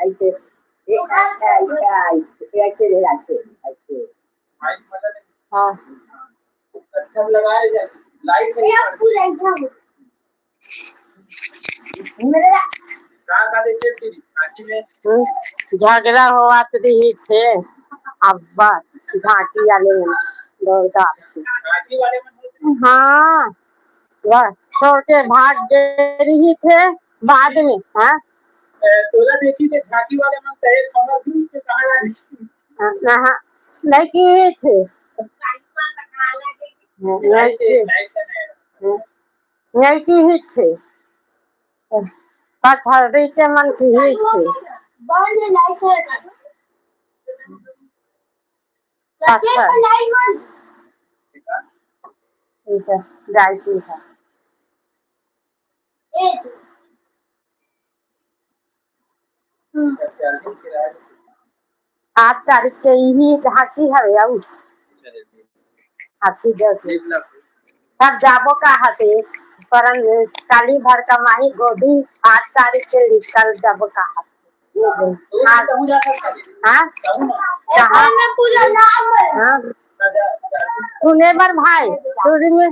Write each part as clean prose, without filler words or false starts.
ऐसे ऐसे ऐसे ऐसे। हाँ अच्छा लगाया लाइट झगड़ा हुआ रही थे अब्बा घाटी वाले दौड़ता हाँ वह छोड़ के भाग दे रही थे बाद में। हाँ तोला देखी से झांकी वाले मन तहे खबर दी के कहां नहीं की थे नहीं की ही थे पथरी के मन की ही थे गाय की है 8 तारीख के यही हाथी हवे आउ हाथी सब जाबो का हाथी परन काली भर का माही गोदी 8 तारीख के निकल जाबो का हाथी। हाँ सुने बर भाई सूर्य में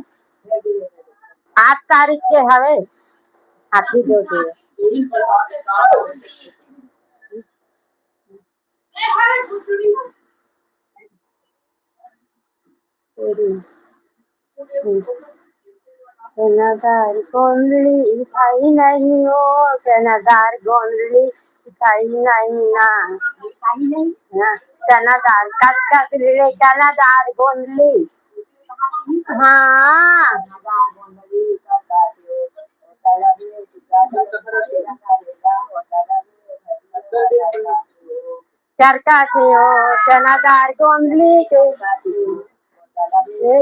8 तारीख के हवे हाथी जो सेनादार गोंदली खाई नहीं हो सेनादार गोंदली खाई नहीं ना सेनादार कट रे सेनादार गोंदली हाँ चरका थे हो सेनादार गोंदली के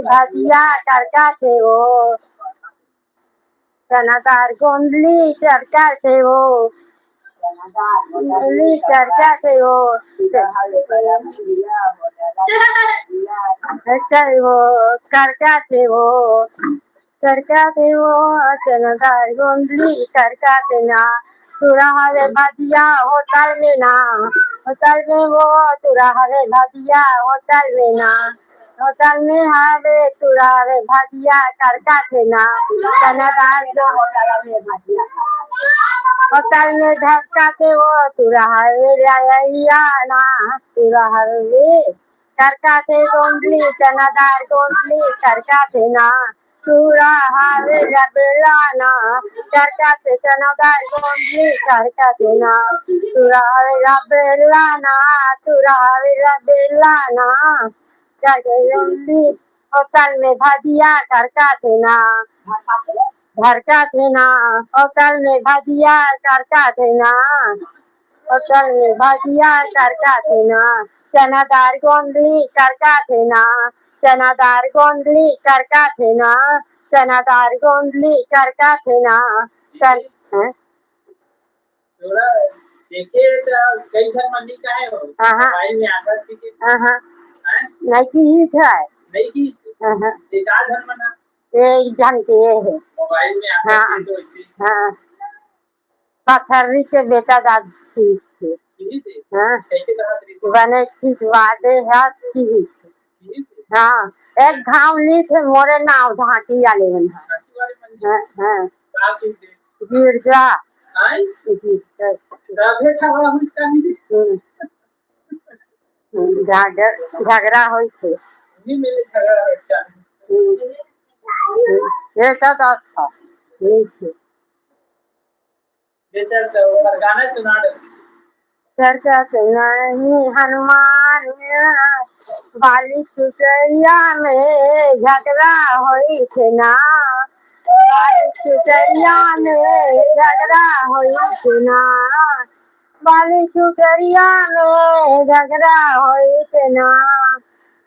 भजिया चरका थे हो सेनादार गोंदली चरका थे हो गोंदली चरका थे हो करका थे हो करका थे हो सेनादार गोंदली करका थे ना तुरा हरे भजिया होटल में ना होटल में वो तुरा हरे भजिया होटल में ना होटल में हरे तुरा हरे भजिया करका थे ना सेनादार जो होटल में भजिया होटल में धक्का थे वो तुरा हरे रैया ना तुरा हरे करका थे गोंदली सेनादार गोंदली करका थे ना तुरा हरे रबेला ना करका थे सेनादार गोंदली करका थे ना तुरा हरे रबेला ना तुरा हरे रबेला ना गोंदली होटल में भजिया करका थे ना धरका थे ना होटल में भजिया करका थे ना होटल में भजिया करका थे ना सेनादार गोंदली करका थे ना सेनादार गोंदली करका थे ना सेनादार गोंदली करका थे ना देखिए कई सारे मंडी का है मोबाइल में आता है नहीं की है नहीं की एक आध मना एक जन के है मोबाइल में आता है तो हाँ पथरी के बेटा दादी थे हाँ बने खिंचवादे है हाँ एक घाव ली थे मोरे नाव झांकी वाले में हाँ गिरजा झगड़ा हुई थे ये तो अच्छा गाना सुना दो चर्चा नहीं हनुमान बाली चुचरिया में झगड़ा हुई थे ना बाली चुचरिया में झगड़ा हुई थे ना बाली चुचरिया में झगड़ा हुई थे ना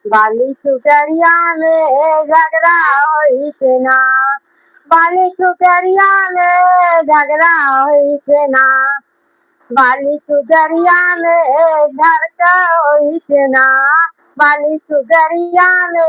बाली चुचरिया में झगड़ा हुई थे ना बाली चुचरिया में झगड़ा हुई थे ना बाली सुगरिया में धरका हुई थे ना बाली सुगरिया में